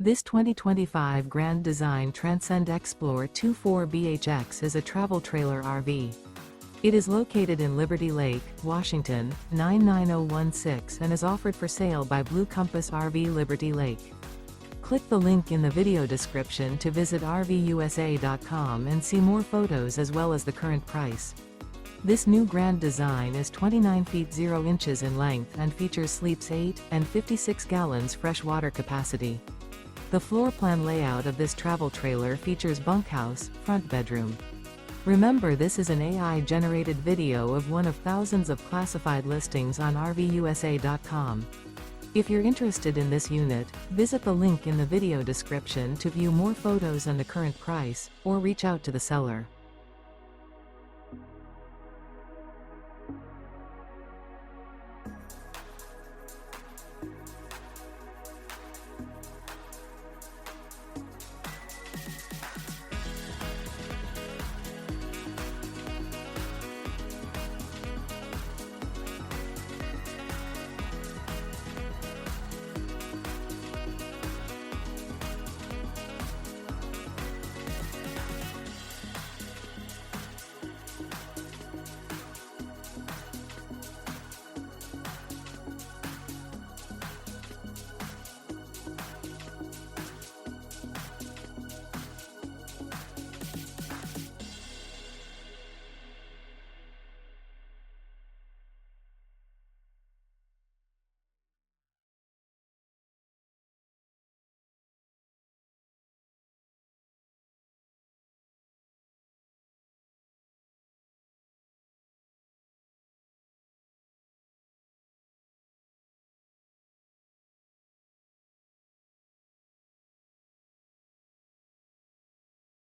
This 2025 Grand Design Transcend Xplor 24BHX is a travel trailer RV. It is located in Liberty Lake, Washington, 99016 and is offered for sale by Blue Compass RV Liberty Lake. Click the link in the video description to visit RVUSA.com and see more photos as well as the current price. This new Grand Design is 29 feet 0 inches in length and features sleeps 8 and 56 gallons fresh water capacity. The floor plan layout of this travel trailer features bunkhouse, front bedroom. Remember, this is an AI-generated video of one of thousands of classified listings on RVUSA.com. If you're interested in this unit, visit the link in the video description to view more photos and the current price, or reach out to the seller.